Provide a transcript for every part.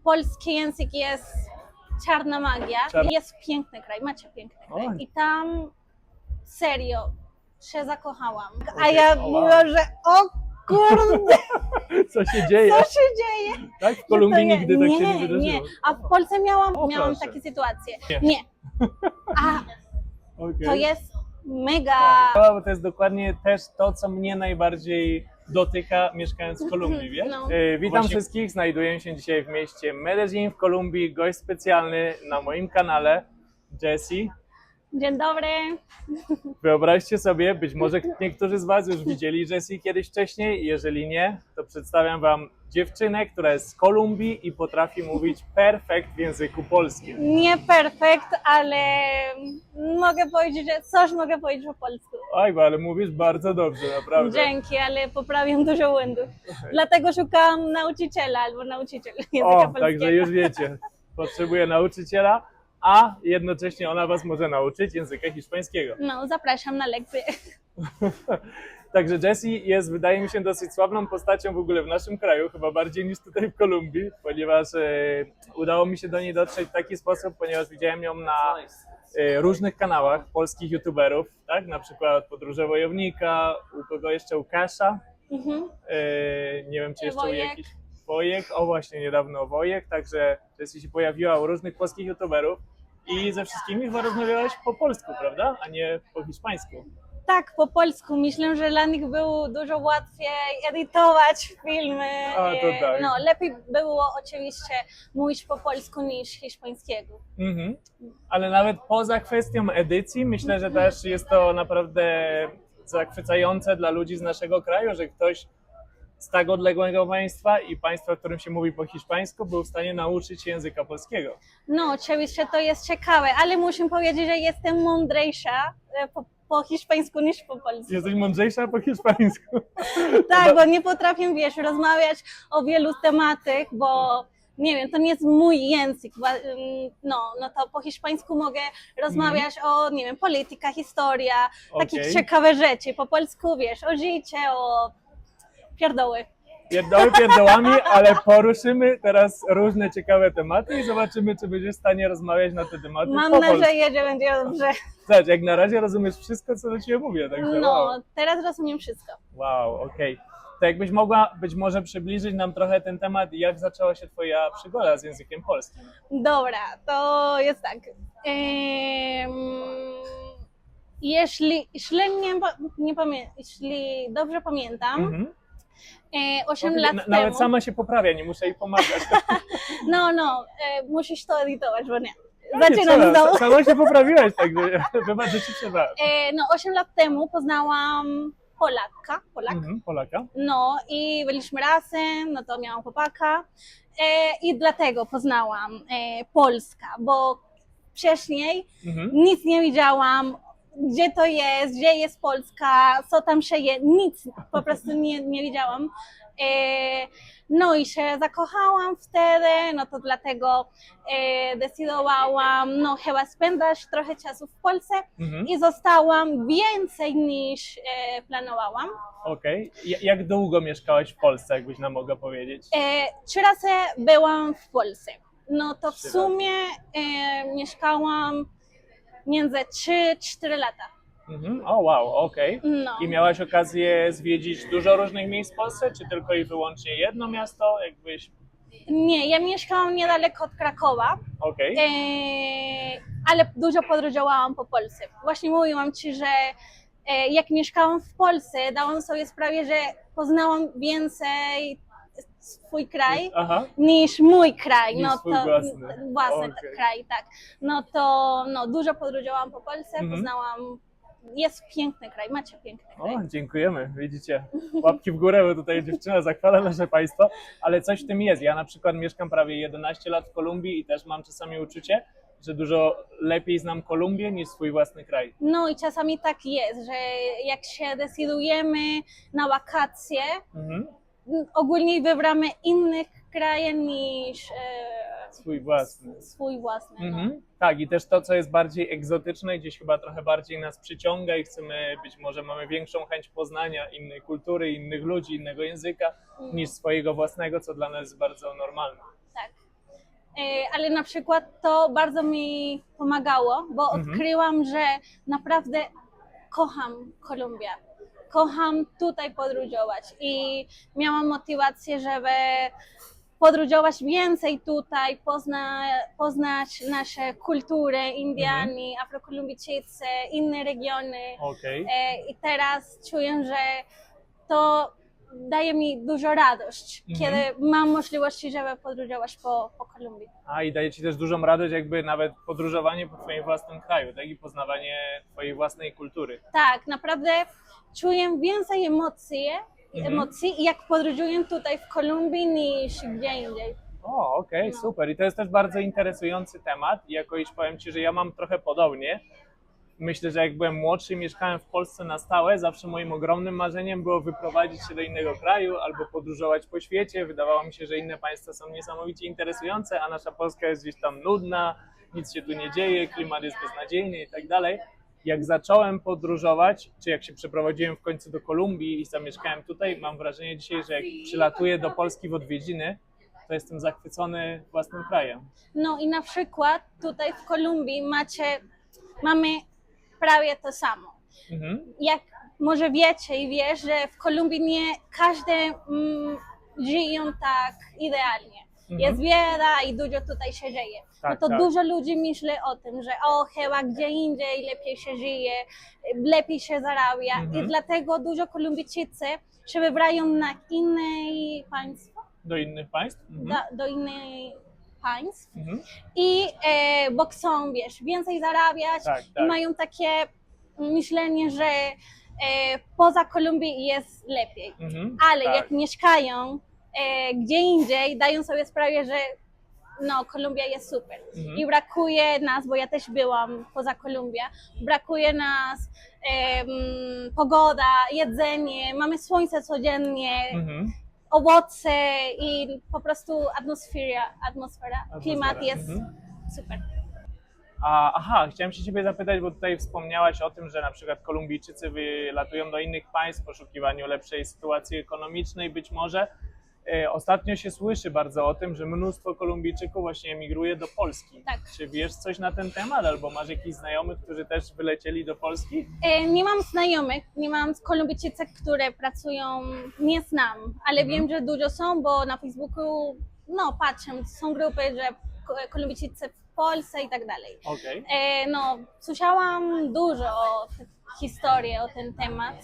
polski język jest czarna magia. Jest piękny kraj, macie piękny kraj. I tam serio się zakochałam. A ja mówię, że o kurde, Co się dzieje? co się dzieje? Tak? W Kolumbii nigdy tak się nie wydarzyło. Nie, a w Polsce miałam proszę. takie sytuacje. Nie. Nie. A Okay. to jest mega. Bo to jest dokładnie też to, co mnie najbardziej dotyka, mieszkając w Kolumbii, wiesz? No. Witam wszystkich, znajduję się dzisiaj w mieście Medellin w Kolumbii, gość specjalny na moim kanale, Jessie. Dzień dobry. Wyobraźcie sobie, być może niektórzy z Was już widzieli Jessie kiedyś wcześniej, jeżeli nie, to przedstawiam Wam dziewczynę, która jest z Kolumbii i potrafi mówić perfekt w języku polskim. Nie perfekt, ale mogę powiedzieć, że coś mogę powiedzieć po polsku. Oj, ale mówisz bardzo dobrze, naprawdę. Dzięki, ale poprawiam dużo błędów. Dlatego szukam nauczyciela albo nauczyciel języka O, polskiego. także już wiecie, potrzebuję nauczyciela, a jednocześnie ona Was może nauczyć języka hiszpańskiego. No, zapraszam na lekcję. Także Jessie jest, wydaje mi się, dosyć sławną postacią w ogóle w naszym kraju, chyba bardziej niż tutaj w Kolumbii, ponieważ udało mi się do niej dotrzeć w taki sposób, ponieważ widziałem ją na różnych kanałach polskich youtuberów, tak? Na przykład Podróże Wojownika, u kogo jeszcze, u Kasza, nie wiem, czy jeszcze Wojek. u jakiś Wojek, o właśnie, niedawno Wojek, także Jessie się pojawiła u różnych polskich youtuberów i ze wszystkimi chyba rozmawiałaś po polsku, prawda? A nie po hiszpańsku. Tak, po polsku. Myślę, że dla nich było dużo łatwiej edytować filmy. A, to tak. No, lepiej było oczywiście mówić po polsku niż hiszpańskiego. Mhm. Ale nawet poza kwestią edycji, myślę, że też jest to naprawdę zachwycające dla ludzi z naszego kraju, że ktoś z tak odległego państwa i państwa, w którym się mówi po hiszpańsku, był w stanie nauczyć się języka polskiego. No, oczywiście to jest ciekawe, ale muszę powiedzieć, że jestem mądrzejsza po hiszpańsku niż po polsku. Jesteś mądrzejsza po hiszpańsku. Tak, bo nie potrafię, wiesz, rozmawiać o wielu tematach, bo nie wiem, to nie jest mój język. No to po hiszpańsku mogę rozmawiać o, nie wiem, polityka, historia, takich ciekawe rzeczy. Po polsku, wiesz, o życie, o pierdoły. Pierdoły pierdołami, ale poruszymy teraz różne ciekawe tematy i zobaczymy, czy będziesz w stanie rozmawiać na te tematy Mam po polsku. nadzieję, że będzie dobrze. Zobacz, jak na razie rozumiesz wszystko, co do Ciebie mówię. Także No, wow. teraz rozumiem wszystko. Wow, okej. To jakbyś mogła być może przybliżyć nam trochę ten temat, jak zaczęła się Twoja przygoda z językiem polskim? Dobra, to jest tak. Jeśli dobrze pamiętam, 8 lat temu... Nawet sama się poprawia, nie muszę jej pomagać. Musisz to edytować, bo nie. Nie Zaczynam trzeba, znowu. sama się poprawiłaś, także wybacz, że Ci trzeba. 8 lat temu poznałam Polak. Polaka. No i byliśmy razem, no to miałam chłopaka i dlatego poznałam Polska, bo wcześniej nic nie wiedziałam, gdzie to jest, gdzie jest Polska, co tam się je, nic, po prostu nie wiedziałam. No i się zakochałam wtedy, no to dlatego decydowałam, no chyba spędzać trochę czasu w Polsce i zostałam więcej niż planowałam. Okej. Jak długo mieszkałaś w Polsce, jakbyś nam mogła powiedzieć? 3 razy byłam w Polsce. No to w sumie mieszkałam między 3-4 lata. O wow, okej. No. I miałaś okazję zwiedzić dużo różnych miejsc w Polsce, czy tylko i wyłącznie jedno miasto? Jakbyś... Nie, ja mieszkałam niedaleko od Krakowa, Okej. ale dużo podróżowałam po Polsce. Właśnie mówiłam Ci, że jak mieszkałam w Polsce, dałam sobie sprawę, że poznałam więcej swój kraj niż mój kraj. Niż swój własny. Kraj, tak. No to dużo podróżowałam po Polsce, poznałam. Jest piękny kraj, macie piękny kraj. O, dziękujemy, widzicie, łapki w górę, bo tutaj dziewczyna zachwala nasze państwo, ale coś w tym jest. Ja na przykład mieszkam prawie 11 lat w Kolumbii i też mam czasami uczucie, że dużo lepiej znam Kolumbię niż swój własny kraj. No i czasami tak jest, że jak się decydujemy na wakacje, ogólnie wybieramy innych kraje niż swój własny. No. Tak, i też to, co jest bardziej egzotyczne, gdzieś chyba trochę bardziej nas przyciąga i chcemy, być może mamy większą chęć poznania innej kultury, innych ludzi, innego języka niż swojego własnego, co dla nas jest bardzo normalne. Tak. ale na przykład to bardzo mi pomagało, bo odkryłam, że naprawdę kocham Kolumbię. Kocham tutaj podróżować i miałam motywację, żeby podróżować więcej tutaj, poznać nasze kultury, Indianie, Afrokolumbijczycy, inne regiony. Okej. I teraz czuję, że to daje mi dużo radość, kiedy mam możliwości, żeby podróżować po Kolumbii. A i daje ci też dużą radość jakby nawet podróżowanie po twoim własnym kraju, tak? I poznawanie twojej własnej kultury. Tak, naprawdę czuję więcej emocji, jak podróżuję tutaj w Kolumbii niż gdzie indziej. O, okej, super. I to jest też bardzo interesujący temat. I jako iż powiem ci, że ja mam trochę podobnie. Myślę, że jak byłem młodszy i mieszkałem w Polsce na stałe, zawsze moim ogromnym marzeniem było wyprowadzić się do innego kraju albo podróżować po świecie. Wydawało mi się, że inne państwa są niesamowicie interesujące, a nasza Polska jest gdzieś tam nudna, nic się tu nie dzieje, klimat jest beznadziejny i tak dalej. Jak zacząłem podróżować, czy jak się przeprowadziłem w końcu do Kolumbii i zamieszkałem tutaj, mam wrażenie dzisiaj, że jak przylatuję do Polski w odwiedziny, to jestem zachwycony własnym krajem. No i na przykład tutaj w Kolumbii mamy prawie to samo. Jak może wiecie i wiesz, że w Kolumbii nie każdy żyją tak idealnie. Jest bieda i dużo tutaj się dzieje. Tak, no to tak. dużo ludzi myśli o tym, że chyba gdzie indziej lepiej się żyje, lepiej się zarabia i dlatego dużo Kolumbijczycy się wybrają na inne państwa. Do innych państw? Do innych państw i bo chcą, wiesz, więcej zarabiać i mają takie myślenie, że poza Kolumbii jest lepiej, ale jak mieszkają gdzie indziej, dają sobie sprawę, że no, Kolumbia jest super i brakuje nas, bo ja też byłam poza Kolumbią, brakuje nas pogoda, jedzenie, mamy słońce codziennie, owoce i po prostu atmosfera, klimat jest super. Aha, chciałem się ciebie zapytać, bo tutaj wspomniałaś o tym, że na przykład Kolumbijczycy wylatują do innych państw w poszukiwaniu lepszej sytuacji ekonomicznej być może. Ostatnio się słyszy bardzo o tym, że mnóstwo Kolumbijczyków właśnie emigruje do Polski. Tak. Czy wiesz coś na ten temat, albo masz jakichś znajomych, którzy też wylecieli do Polski? Nie mam znajomych, nie mam Kolumbijczyków, które pracują, nie znam, ale wiem, że dużo są, bo na Facebooku patrzę, są grupy, że Kolumbijczycy w Polsce i tak dalej. Okej. Słyszałam dużo historii o ten temat.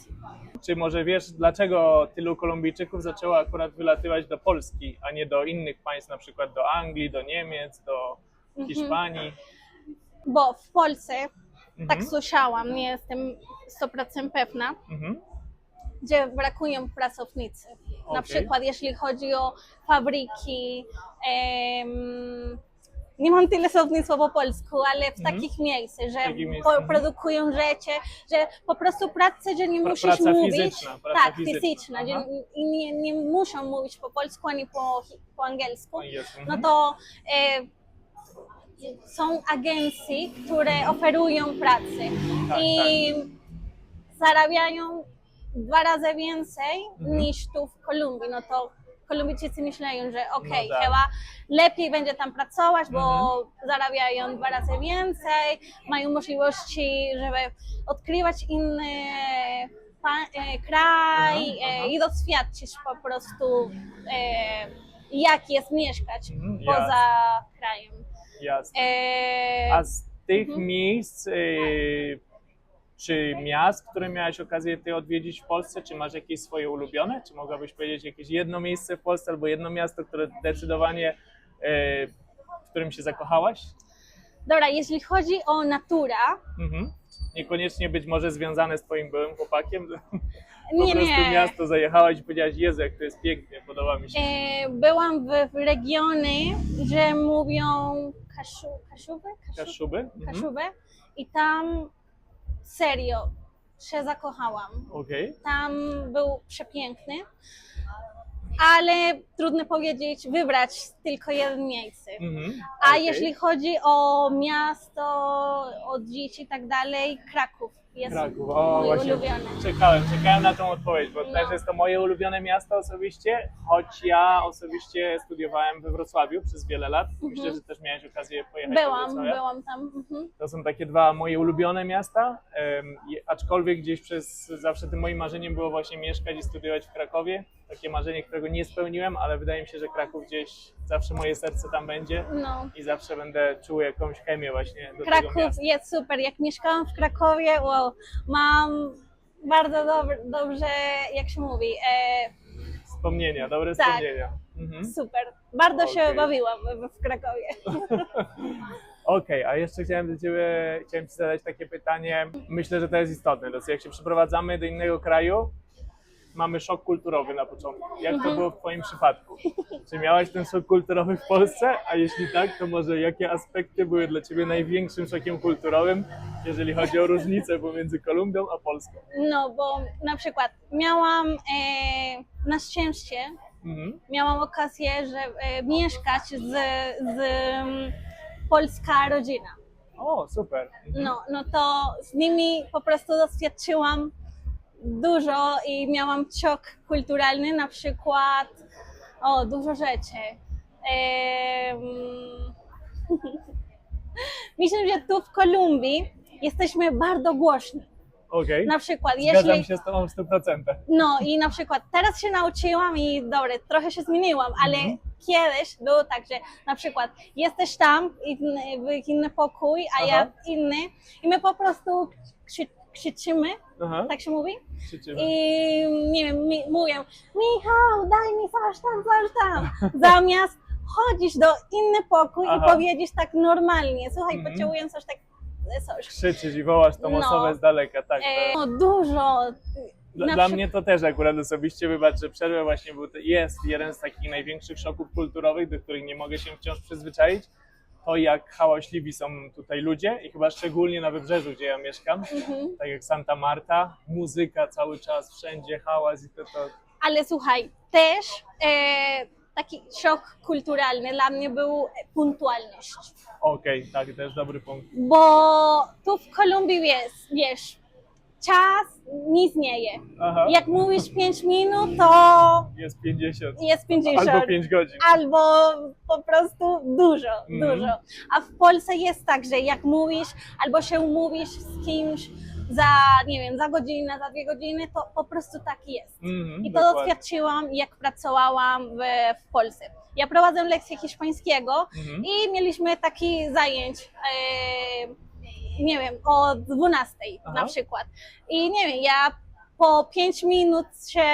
Czy może wiesz, dlaczego tylu Kolumbijczyków zaczęło akurat wylatywać do Polski, a nie do innych państw, na przykład do Anglii, do Niemiec, do Hiszpanii? Bo w Polsce, tak słyszałam, nie jestem 100% pewna, gdzie brakują pracownicy. Na przykład jeśli chodzi o fabryki, nie mam tyle słownictwa po polsku, ale w takich miejscach, że produkują rzeczy, że po prostu pracę, że nie musisz mówić. Praca fizyczna, że nie muszą mówić po polsku ani po angielsku. No to są agencje, które oferują pracę i zarabiają 2 razy więcej niż tu w Kolumbii. No to Kolumbijczycy myślają, że chyba lepiej będzie tam pracować, bo zarabiają 2 razy więcej, mają możliwości, żeby odkrywać inny kraj i doświadczyć po prostu jak jest mieszkać poza krajem. Jasne. A z tych miejsc czy miast, które miałeś okazję ty odwiedzić w Polsce, czy masz jakieś swoje ulubione? Czy mogłabyś powiedzieć jakieś jedno miejsce w Polsce albo jedno miasto, które zdecydowanie, w którym się zakochałaś? Dobra, jeśli chodzi o natura... Niekoniecznie być może związane z twoim byłym chłopakiem? Po prostu miasto zajechałaś i powiedziałaś, Jezu, jak to jest pięknie, podoba mi się. Byłam w regiony, że mówią Kaszuby? Kaszuby i tam serio się zakochałam. Tam był przepiękny, ale trudno powiedzieć, wybrać tylko jedno miejsce. A jeśli chodzi o miasto, o dzieci i tak dalej, Kraków. Jest Kraków, o mój właśnie ulubiony. czekałem na tą odpowiedź, bo No. też jest to moje ulubione miasto osobiście, choć ja osobiście studiowałem we Wrocławiu przez wiele lat. Myślę, że też miałeś okazję pojechać do Wrocławia. Byłam tam. To są takie dwa moje ulubione miasta, aczkolwiek gdzieś przez zawsze tym moim marzeniem było właśnie mieszkać i studiować w Krakowie. Takie marzenie, którego nie spełniłem, ale wydaje mi się, że Kraków gdzieś zawsze moje serce tam będzie No. i zawsze będę czuł jakąś chemię właśnie do tego Kraków miasta. jest super. Jak mieszkałam w Krakowie, wow, mam bardzo dobrze, jak się mówi, Wspomnienia, dobre Tak. wspomnienia. Mhm. super. Bardzo się Okej. bawiłam w Krakowie. Okej, a jeszcze chciałem Ci zadać takie pytanie. Myślę, że to jest istotne. To jest, jak się przeprowadzamy do innego kraju, mamy szok kulturowy na początku. Jak to było w Twoim przypadku? Czy miałaś ten szok kulturowy w Polsce? A jeśli tak, to może jakie aspekty były dla Ciebie największym szokiem kulturowym, jeżeli chodzi o różnicę pomiędzy Kolumbią a Polską? No, bo na przykład miałam na szczęście miałam okazję, że mieszkać z polska rodzina. O, super. No to z nimi po prostu doświadczyłam dużo i miałam szok kulturalny, na przykład dużo rzeczy. Myślę, że tu w Kolumbii jesteśmy bardzo głośni. Okej. Na przykład, Zgadzam się z Tobą w 100%. No i na przykład teraz się nauczyłam i dobra, trochę się zmieniłam, ale kiedyś było tak, że na przykład jesteś tam w inny pokój, a ja w inny i my po prostu krzyczymy, Aha, tak się mówi? krzyczymy. I nie wiem, mówię, Michał, daj mi coś tam, zamiast chodzić do inny pokój i powiedzieć tak normalnie, słuchaj, potrzebuję coś tak, coś. Krzyczysz i wołasz tą osobę z daleka, tak. No dużo. Dla mnie to też akurat osobiście, wybacz, że przerwę właśnie, bo to jest jeden z takich największych szoków kulturowych, do których nie mogę się wciąż przyzwyczaić. To jak hałaśliwi są tutaj ludzie i chyba szczególnie na wybrzeżu, gdzie ja mieszkam, tak jak Santa Marta, muzyka cały czas, wszędzie hałas i to. Ale słuchaj, też taki szok kulturalny dla mnie był punktualność. Okej, tak, też dobry punkt. Bo tu w Kolumbii jest, wiesz, czas nic nie je. Aha. Jak mówisz 5 minut, to Jest 50. jest 50. Albo 5 godzin. Albo po prostu dużo. A w Polsce jest tak, że jak mówisz, albo się umówisz z kimś za, nie wiem, za godzinę, za 2 godziny, to po prostu tak jest. I to Dokładnie. doświadczyłam, jak pracowałam w Polsce. Ja prowadzę lekcję hiszpańskiego i mieliśmy taki zajęć, nie wiem, o 12 na przykład. I nie wiem, ja po 5 minut się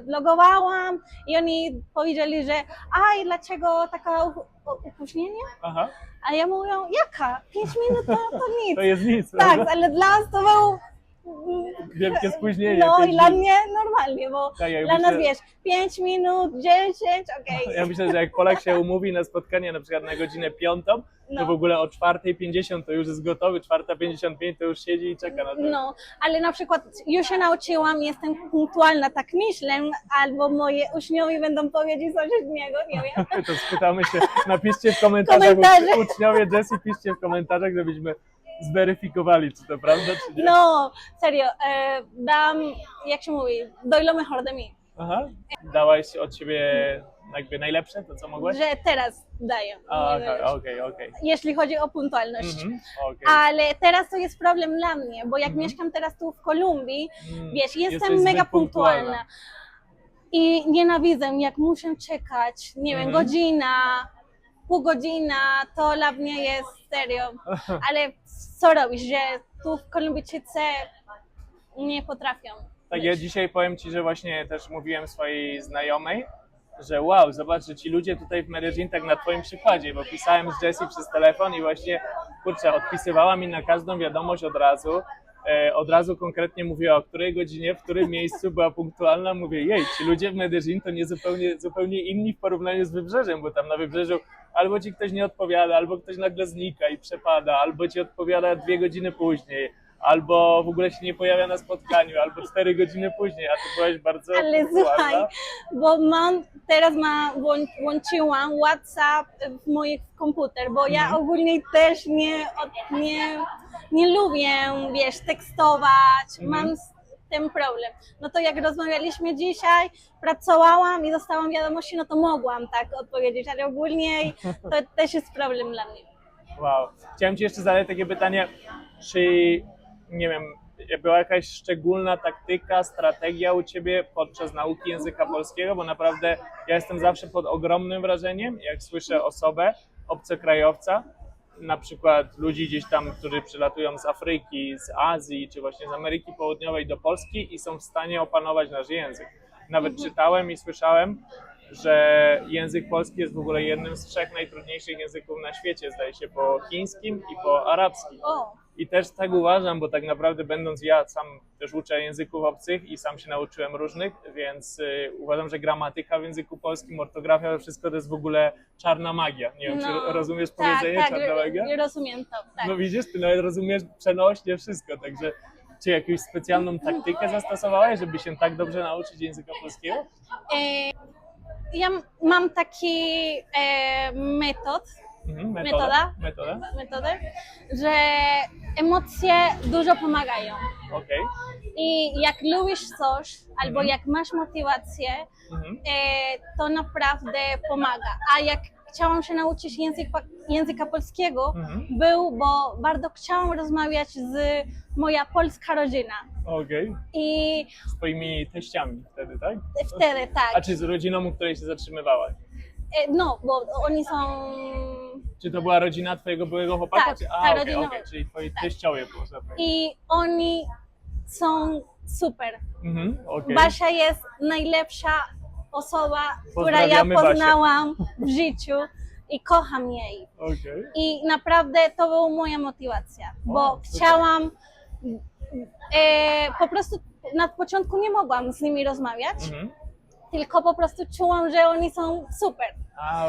logowałam i oni powiedzieli, że i dlaczego taka opóźnienie? Aha. A ja mówię, jaka? 5 minut to nic. To jest nic, Tak, prawda? ale dla nas to było Wielkie spóźnienie. no 5 i dla minut. mnie normalnie, bo Tak, jak dla nas myślę- wiesz, 5 minut, 10, okej. Ja myślę, że jak Polak się umówi na spotkanie na przykład na godzinę 5, to No. w ogóle o 4:50 to już jest gotowy, 4:55 to już siedzi i czeka na to. No, ale na przykład już się nauczyłam, jestem punktualna, tak myślę, albo moje uczniowie będą powiedzieć coś innego, nie wiem. To spytamy się, napiszcie w komentarzach, Komentarze. uczniowie Jessie, piszcie w komentarzach, żebyśmy zweryfikowali, czy to prawda, czy nie. No, serio, dam, jak się mówi, doy lo mejor de mí, Aha. Dałaś od siebie jakby najlepsze, to co mogłaś? że teraz daję. Okej. Jeśli chodzi o punktualność. Okej. Ale teraz to jest problem dla mnie, bo jak mieszkam teraz tu w Kolumbii, wiesz, jestem Jesteś mega zbyt punktualna. punktualna. I nienawidzę, jak muszę czekać, nie wiem, godzina, pół godzina, to dla mnie jest serio. Ale co robisz, że tu w Kolumbijczycy nie potrafią. Tak, ja dzisiaj powiem Ci, że właśnie też mówiłem swojej znajomej, że wow, zobacz, że ci ludzie tutaj w Medellin tak na Twoim przykładzie, bo pisałem z Jessie przez telefon i właśnie, kurczę, odpisywała mi na każdą wiadomość od razu konkretnie mówiła, o której godzinie, w którym miejscu była punktualna. Mówię, jej, ci ludzie w Medellin to nie zupełnie inni w porównaniu z wybrzeżem, bo tam na wybrzeżu albo Ci ktoś nie odpowiada, albo ktoś nagle znika i przepada, albo Ci odpowiada 2 godziny później, albo w ogóle się nie pojawia na spotkaniu, albo 4 godziny później, a ty byłaś bardzo Ale punktualna. słuchaj, bo teraz włączyłam WhatsApp w mój komputer, bo ja ogólnie też nie lubię, wiesz, tekstować, mam z tym problem. No to jak rozmawialiśmy dzisiaj, pracowałam i dostałam wiadomości, no to mogłam tak odpowiedzieć, ale ogólnie to też jest problem dla mnie. Wow. Chciałem ci jeszcze zadać takie pytanie, czy, nie wiem, była jakaś szczególna taktyka, strategia u ciebie podczas nauki języka polskiego, bo naprawdę ja jestem zawsze pod ogromnym wrażeniem, jak słyszę osobę, obcokrajowca, na przykład ludzi gdzieś tam, którzy przylatują z Afryki, z Azji, czy właśnie z Ameryki Południowej do Polski i są w stanie opanować nasz język. Nawet czytałem i słyszałem, że język polski jest w ogóle jednym z 3 najtrudniejszych języków na świecie, zdaje się, po chińskim i po arabskim. O, I też tak uważam, bo tak naprawdę będąc ja sam też uczę języków obcych i sam się nauczyłem różnych, więc uważam, że gramatyka w języku polskim, ortografia, to wszystko to jest w ogóle czarna magia. Nie wiem, czy rozumiesz powiedzenie czarna magia? Rozumiem to, tak. No widzisz, ty nawet rozumiesz przenośnie wszystko, także czy jakąś specjalną taktykę zastosowałaś, żeby się tak dobrze nauczyć języka polskiego? Ja mam taki metodę, że emocje dużo pomagają. Okej. I jak lubisz coś, albo jak masz motywację, to naprawdę pomaga. A jak chciałam się nauczyć języka polskiego, bo bardzo chciałam rozmawiać z moja polska rodzina. Okej. I Z twoimi teściami wtedy, tak? wtedy tak. A czy z rodziną, u której się zatrzymywałaś? No, bo oni są... Czy to była rodzina twojego byłego chłopaka? Tak, czy... ta rodzina. Okay. Czyli twoi teściowie było zapewne. I oni są super. Okay. Basia jest najlepsza osoba, która ja Pozdrawiamy poznałam w życiu i kocham jej. Okay. I naprawdę to była moja motywacja, bo super. chciałam, po prostu na początku nie mogłam z nimi rozmawiać, tylko po prostu czułam, że oni są super.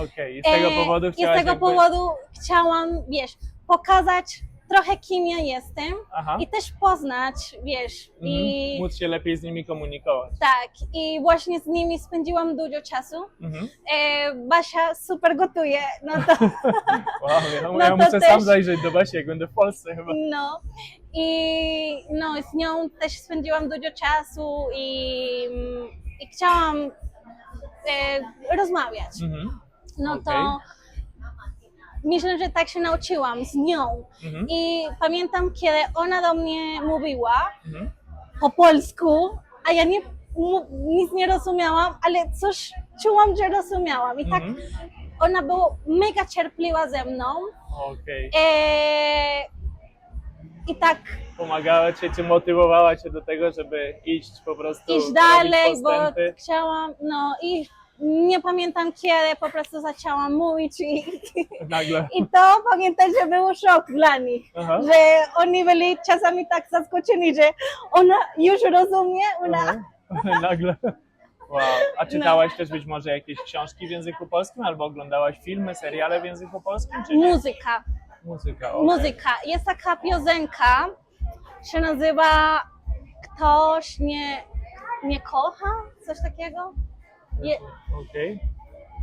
Okej. I z tego powodu chciałaś I z tego powodu chciałam, wiesz, pokazać trochę kim ja jestem i też poznać, wiesz, i móc się lepiej z nimi komunikować. tak, i właśnie z nimi spędziłam dużo czasu. Basia super gotuje, no to Wow, ja muszę sam zajrzeć do Basi, jak będę w Polsce chyba. no i no, z nią też spędziłam dużo czasu i chciałam rozmawiać. No to myślę, że tak się nauczyłam z nią. I pamiętam, kiedy ona do mnie mówiła po polsku, a ja nic nie rozumiałam, ale coś czułam, że rozumiałam. I tak ona była mega cierpliwa ze mną. Okej. I tak pomagała cię, czy motywowała cię do tego, żeby iść po prostu iść dalej, bo postępy? chciałam, no i nie pamiętam kiedy, po prostu zaczęłam mówić Nagle. i to pamiętam, że był szok dla nich, że oni byli czasami tak zaskoczeni, że ona już rozumie, Nagle. Wow. A czytałaś też być może jakieś książki w języku polskim, albo oglądałaś filmy, seriale w języku polskim? Czy nie? Muzyka. Okay. Muzyka. Jest taka piosenka, się nazywa Ktoś nie kocha? Coś takiego? Okej.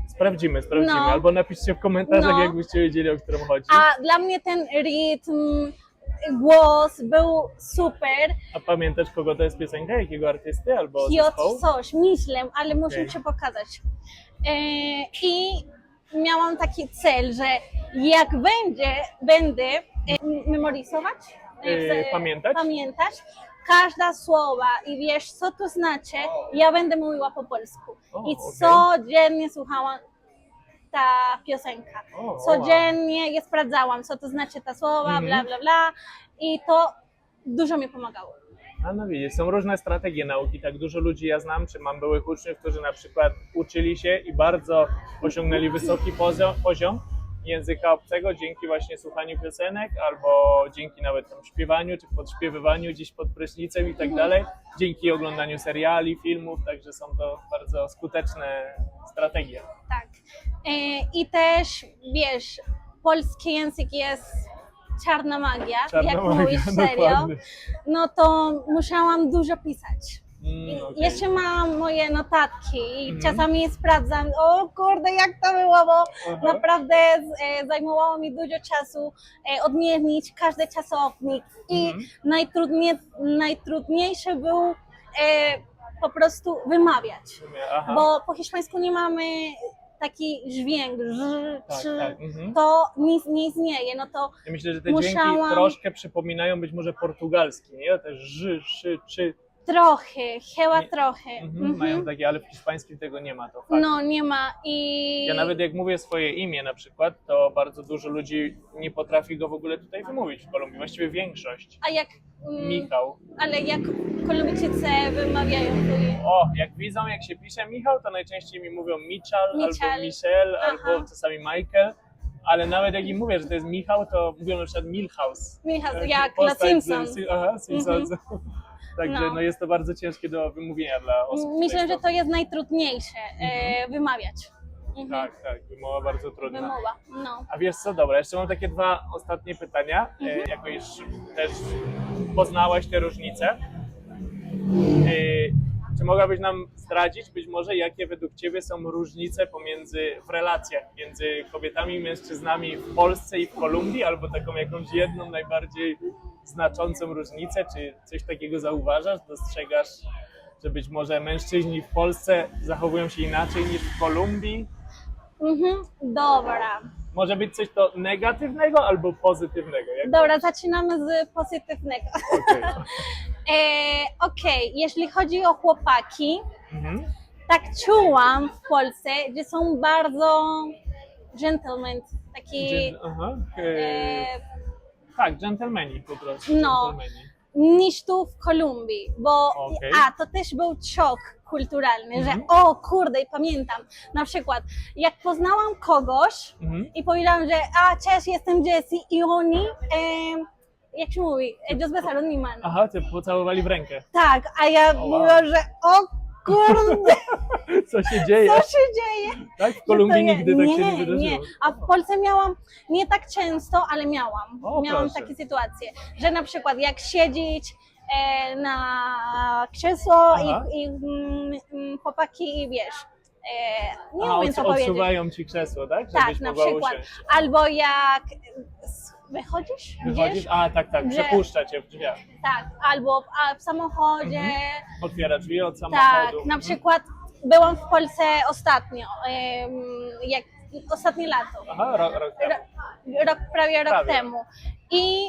Sprawdzimy. No. Albo napiszcie w komentarzach, jakbyście wiedzieli, o którą chodzi. A dla mnie ten rytm, głos był super. A pamiętasz, kogo to jest piosenka? Jakiego artysty albo Piotr zespołu? coś, myślę, ale muszę ci pokazać. I miałam taki cel, że jak będę memorizować, pamiętać każda słowa i wiesz, co to znaczy, ja będę mówiła po polsku. I codziennie słuchałam ta piosenka. Codziennie je sprawdzałam, co to znaczy ta słowa, bla, bla, bla. I to dużo mi pomagało. A no widzisz, są różne strategie nauki. Tak dużo ludzi ja znam, czy mam byłych uczniów, którzy na przykład uczyli się i bardzo osiągnęli wysoki poziom języka obcego dzięki właśnie słuchaniu piosenek, albo dzięki nawet tam śpiewaniu, czy podśpiewywaniu gdzieś pod prysznicem i tak dalej, dzięki oglądaniu seriali, filmów, także są to bardzo skuteczne strategie. Tak. I też, wiesz, polski język jest czarna magia, Czarna jak magia, mówisz serio, dokładnie. no to musiałam dużo pisać. Okej. Jeszcze mam moje notatki i Mhm. czasami sprawdzam, o kurde, jak to było, bo Aha. naprawdę zajmowało mi dużo czasu odmienić każdy czasownik i Mhm. najtrudniejsze był po prostu wymawiać, Aha. bo po hiszpańsku nie mamy taki dźwięk, Tak, tak. Mhm. to nic nie istnieje, no to Ja myślę, że te dźwięki musiałam- troszkę przypominają być może portugalski, nie? Też ży, czy. trochę, chyba Nie- trochę. Mhm. Mają takie, ale w hiszpańskim tego nie ma, to fakt. No nie ma i... Ja nawet jak mówię swoje imię na przykład, to bardzo dużo ludzi nie potrafi go w ogóle tutaj wymówić w Kolumbii, właściwie większość. A jak... Michał. Ale jak Kolumbijczycy wymawiają to O, jak widzą, jak się pisze Michał, to najczęściej mi mówią Michal, Michal. albo Michel, Aha. albo czasami Michael. Ale nawet jak im mówię, że to jest Michał, to mówią na przykład Milhouse. Milhouse, Tak, jak postać na z- Simpsons. Aha, Simpsons. Także No. no. jest to bardzo ciężkie do wymówienia dla osób. Myślę, tutaj że to jest najtrudniejsze wymawiać. Tak, tak, wymowa bardzo trudna. Wymowa, no. A wiesz co, dobra, jeszcze mam takie dwa ostatnie pytania. Jako już też poznałaś te różnice. Czy mogłabyś nam zdradzić być może, jakie według Ciebie są różnice w relacjach między kobietami i mężczyznami w Polsce i w Kolumbii, albo taką jakąś jedną najbardziej znaczącą różnicę? Czy coś takiego zauważasz, dostrzegasz, że być może mężczyźni w Polsce zachowują się inaczej niż w Kolumbii? Dobra. Może być coś to negatywnego albo pozytywnego? Jak Dobra, zaczynamy z pozytywnego. Okej. Okej, jeśli chodzi o chłopaki, Mhm. tak czułam w Polsce, że są bardzo gentlemen, taki Aha. e, Tak, dżentelmeni po prostu. No. dżentelmeni. niż tu w Kolumbii, bo Okej. to też był szok kulturalny, Mhm. że o kurde, i pamiętam, na przykład jak poznałam kogoś Mhm. i powiedziałam, że cześć, jestem Jessie i oni, jak się mówi, ellos besaron mi mano. Aha, cię pocałowali w rękę. Tak, a ja wow. mówiłam, że o kurde, Co się dzieje? co się dzieje? Tak? W Że to Kolumbii je- nigdy tak się nie nie, wydarzyło. a w Polsce miałam, nie tak często, ale miałam Proszę. takie sytuacje, że na przykład jak siedzieć na krzesło Aha. i chłopaki i wiesz, nie A, umiem co powiedzieć, odsuwają ci krzesło, tak? tak, Żebyś na mogła przykład, usiąść. albo jak wychodzisz, Wychodzisz? gdzieś, A, tak, tak, że- przepuszcza cię w drzwiach. tak, albo w samochodzie, Otwiera drzwi od samochodu. tak, na przykład byłam w Polsce ostatnio, ostatnie lato, Aha, rok temu. prawie rok Prawie. temu i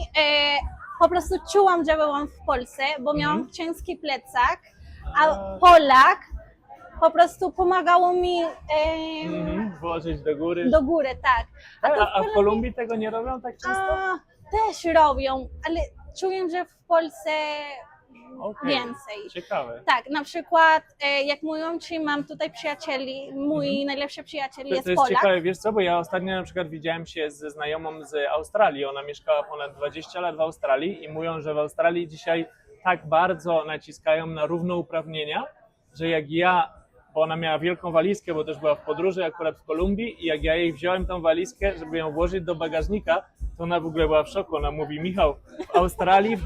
po prostu czułam, że byłam w Polsce, bo miałam ciężki plecak, a Polak po prostu pomagało mi Włożyć do góry. do góry, tak. A w Kolumbii tego nie robią tak często? Też robią, ale czuję, że w Polsce Okej. więcej. Ciekawe. Tak, na przykład jak mówią ci, mam tutaj przyjacieli, mój najlepszy przyjaciel To jest jest Polak. ciekawe, wiesz co, bo ja ostatnio na przykład widziałem się ze znajomą z Australii, ona mieszkała ponad 20 lat w Australii i mówią, że w Australii dzisiaj tak bardzo naciskają na równouprawnienia, że jak ja, bo ona miała wielką walizkę, bo też była w podróży akurat w Kolumbii i jak ja jej wziąłem tą walizkę, żeby ją włożyć do bagażnika, to ona w ogóle była w szoku. Ona mówi, Michał, w Australii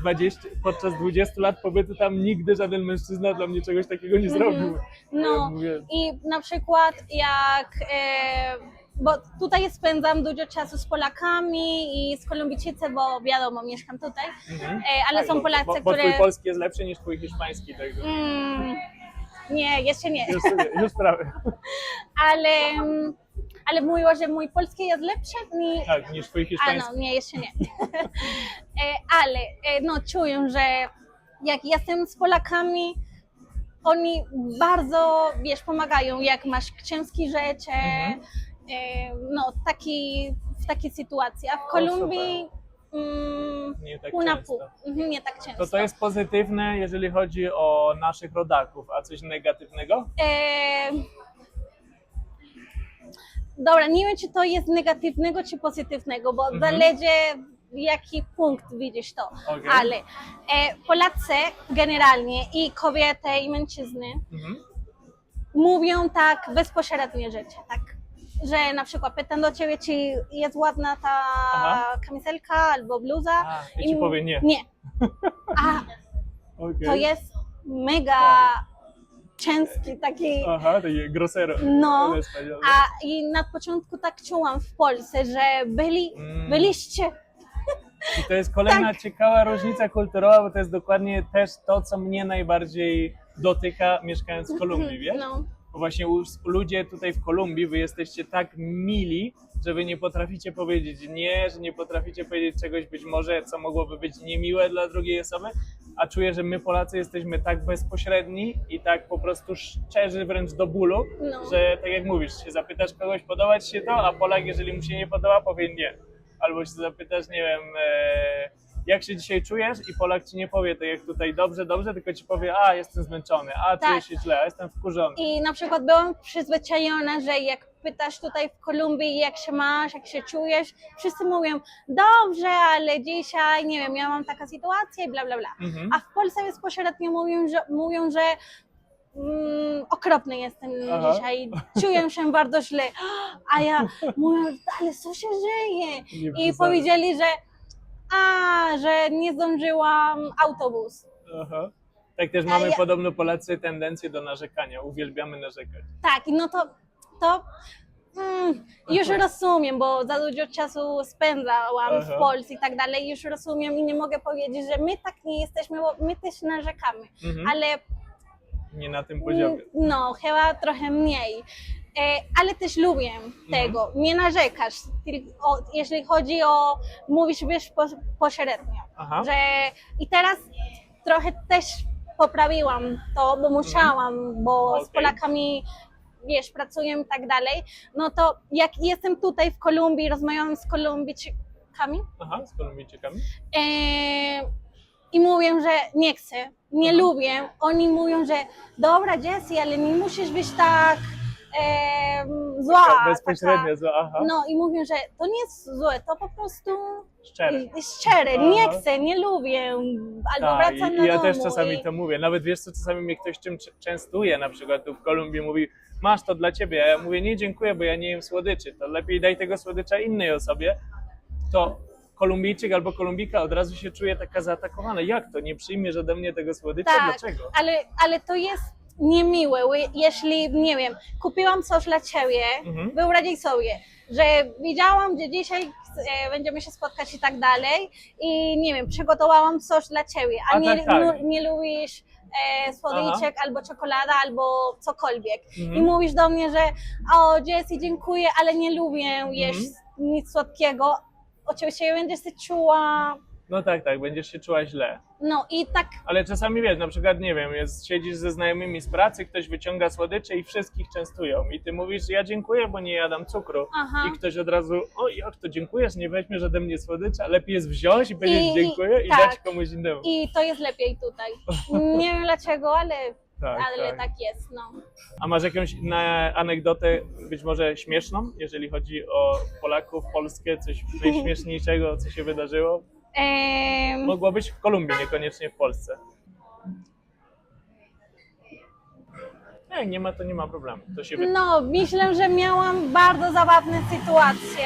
podczas 20 lat pobytu tam nigdy żaden mężczyzna dla mnie czegoś takiego nie zrobił. No Ja mówię, i na przykład jak, bo tutaj spędzam dużo czasu z Polakami i z Kolumbijczycy, bo wiadomo, mieszkam tutaj, ale tak, są Polacy, bo które... twój polski jest lepszy niż twój hiszpański, także Nie, jeszcze nie, już prawie. ale mówiło, że mój polski jest lepszy Tak, niż twój hiszpański. nie, jeszcze nie. Ale no czuję, że jak jestem z Polakami, oni bardzo, wiesz, pomagają, jak masz ciężkie rzeczy, no w takiej sytuacji. A w Kolumbii Nie tak pół na często. pół, nie tak często. To jest pozytywne, jeżeli chodzi o naszych rodaków, a coś negatywnego? Dobra, nie wiem, czy to jest negatywnego, czy pozytywnego, bo zależy jaki punkt widzisz to, Okej. ale Polacy generalnie i kobiety i mężczyzny mówią tak bezpośrednie rzeczy, tak? że na przykład pytam do ciebie, czy jest ładna ta kamizelka albo bluza. I ci powie nie. Nie. A Okay. to jest mega ciężki taki. Aha, taki grosero. No, i na początku tak czułam w Polsce, że byliście. I to jest kolejna ciekawa różnica kulturowa, bo to jest dokładnie też to, co mnie najbardziej dotyka mieszkając w Kolumbii, wiesz? No. Bo właśnie ludzie tutaj w Kolumbii, wy jesteście tak mili, że wy nie potraficie powiedzieć nie, że nie potraficie powiedzieć czegoś być może, co mogłoby być niemiłe dla drugiej osoby, a czuję, że my Polacy jesteśmy tak bezpośredni i tak po prostu szczerzy wręcz do bólu, że tak jak mówisz, się zapytasz kogoś, podoba ci się to, a Polak, jeżeli mu się nie podoba, powie nie. Albo się zapytasz, nie wiem, jak się dzisiaj czujesz i Polak ci nie powie tak jak tutaj dobrze, tylko ci powie, a jestem zmęczony, a czuję się źle, a jestem wkurzony. I na przykład byłam przyzwyczajona, że jak pytasz tutaj w Kolumbii, jak się masz, jak się czujesz, wszyscy mówią, dobrze, ale dzisiaj, nie wiem, ja mam taka sytuacja i bla, bla, bla. A w Polsce bezpośrednio mówią, że okropny jestem dzisiaj, czuję się bardzo źle, a ja mówię, ale co się dzieje? I powiedzieli, że nie zdążyłam autobus. Aha. Tak też mamy podobno Polacy tendencję do narzekania, uwielbiamy narzekać. Tak, no to już rozumiem, bo za dużo czasu spędzałam w Polsce i tak dalej, już rozumiem i nie mogę powiedzieć, że my tak nie jesteśmy, bo my też narzekamy, ale nie na tym poziomie. No, chyba trochę mniej. Ale też lubię tego, nie narzekasz, jeśli chodzi o, mówisz wiesz pośrednio, że i teraz trochę też poprawiłam to, bo musiałam, bo z Polakami wiesz, pracuję i tak dalej, no to jak jestem tutaj w Kolumbii, rozmawiam z Kolumbijczykami, z Kolumbijczykami, i mówię, że nie chcę, nie lubię, oni mówią, że dobra Jessie, ale nie musisz być tak zła. Bezpośrednio zła, No i mówią, że to nie jest złe, to po prostu szczere, nie chcę, nie lubię, albo wracam do domu. Ja też czasami to mówię, nawet wiesz co, czasami mnie ktoś czym częstuje, na przykład tu w Kolumbii mówi, masz to dla ciebie, a ja mówię, nie dziękuję, bo ja nie jem słodyczy, to lepiej daj tego słodycza innej osobie, to Kolumbijczyk albo Kolumbijka od razu się czuje taka zaatakowana. Jak to? Nie przyjmiesz ode mnie tego słodycza? Tak, dlaczego? Ale to jest niemiłe, jeśli, nie wiem, kupiłam coś dla ciebie, wyobraź sobie, że wiedziałam, że dzisiaj będziemy się spotkać i tak dalej i nie wiem, przygotowałam coś dla ciebie, a nie lubisz słodyczek albo czekolada, albo cokolwiek. I mówisz do mnie, że o Jessie, dziękuję, ale nie lubię jeść nic słodkiego. Oczywiście będziesz się czuła... No tak, będziesz się czuła źle. No i tak... Ale czasami wiesz, na przykład, nie wiem, siedzisz ze znajomymi z pracy, ktoś wyciąga słodycze i wszystkich częstują. I ty mówisz, ja dziękuję, bo nie jadam cukru. I ktoś od razu, o jak to dziękujesz, nie weźmiesz ode mnie słodycza, lepiej jest wziąć i powiedzieć dziękuję i dać komuś innemu. I to jest lepiej tutaj. Nie wiem dlaczego, ale tak jest, no. A masz jakąś anegdotę, być może śmieszną, jeżeli chodzi o Polaków, Polskę, coś najśmieszniejszego, co się wydarzyło? Mogło być w Kolumbii, niekoniecznie w Polsce. Nie ma, to nie ma problemu. To się No, myślę, że miałam bardzo zabawne sytuacje.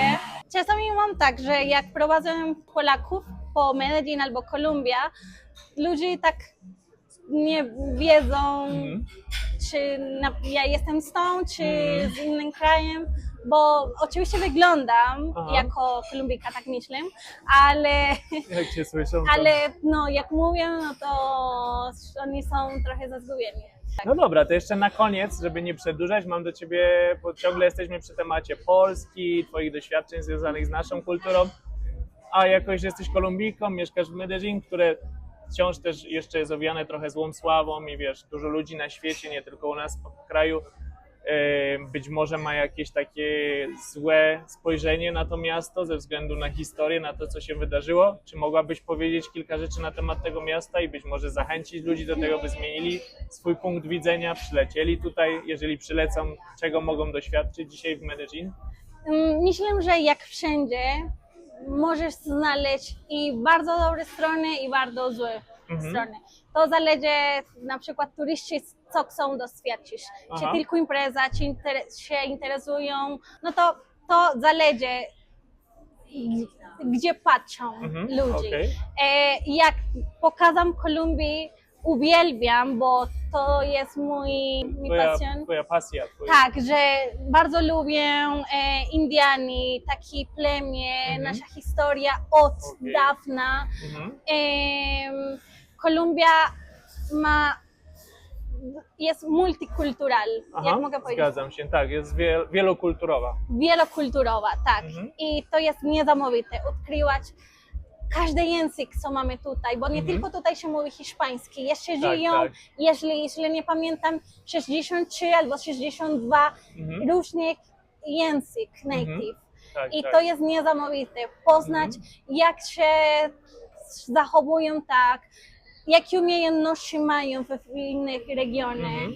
Czasami mam tak, że jak prowadzę Polaków po Medellin albo Kolumbia, ludzie tak nie wiedzą, czy ja jestem stąd, czy z innym krajem, bo oczywiście wyglądam jako Kolumbijka, tak myślę, ale jak cię słyszą, ale no, jak mówię, no to oni są trochę zagubieni. Tak. No dobra, to jeszcze na koniec, żeby nie przedłużać, mam do ciebie, bo ciągle jesteśmy przy temacie Polski, twoich doświadczeń związanych z naszą kulturą, a jako, że jesteś Kolumbijką, mieszkasz w Medellin, które wciąż też jeszcze jest owiane trochę złą sławą i wiesz, dużo ludzi na świecie, nie tylko u nas w kraju, być może ma jakieś takie złe spojrzenie na to miasto ze względu na historię, na to, co się wydarzyło. Czy mogłabyś powiedzieć kilka rzeczy na temat tego miasta i być może zachęcić ludzi do tego, by zmienili swój punkt widzenia, przylecieli tutaj, jeżeli przylecą, czego mogą doświadczyć dzisiaj w Medellin? Myślę, że jak wszędzie możesz znaleźć i bardzo dobre strony i bardzo złe strony. To zależy, na przykład turyści co chcą doświadczyć. Czy Aha. tylko impreza, czy się interesują, no to zależy, gdzie patrzą ludzie. Okej. Jak pokazam Kolumbii, uwielbiam, bo to jest mój pasjon. Twoja pasja. Tak, że bardzo lubię Indianie, takie plemię, nasza historia od dawna. Kolumbia jest multikulturalna, jak mogę powiedzieć. Zgadzam się, tak, jest wielokulturowa. Wielokulturowa, tak. I to jest niesamowite, odkrywać każdy język, co mamy tutaj, bo nie tylko tutaj się mówi hiszpański, jeszcze żyją, jeśli nie pamiętam, 63 albo 62 różnych język native. I to jest niesamowite, poznać jak się zachowują tak, jakie umiejętności mają w innych regionach.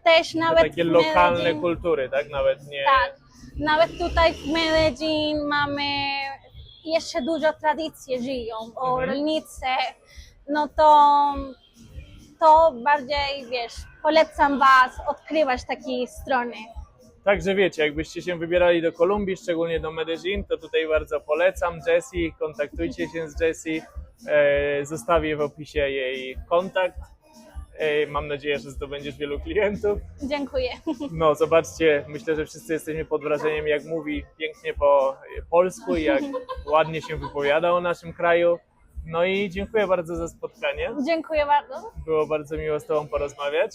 Też nawet takie lokalne kultury, tak? Nawet nie... Tak, nawet tutaj w Medellin mamy jeszcze dużo tradycji żyją, o rolnicy, no to bardziej, wiesz, polecam was odkrywać takie strony. Także wiecie, jakbyście się wybierali do Kolumbii, szczególnie do Medellin, to tutaj bardzo polecam Jessie, kontaktujcie się z Jessie, zostawię w opisie jej kontakt. Mam nadzieję, że zdobędziesz wielu klientów. Dziękuję. No zobaczcie, myślę, że wszyscy jesteśmy pod wrażeniem, jak mówi pięknie po polsku i jak ładnie się wypowiada o naszym kraju. No i dziękuję bardzo za spotkanie. Dziękuję bardzo. Było bardzo miło z Tobą porozmawiać.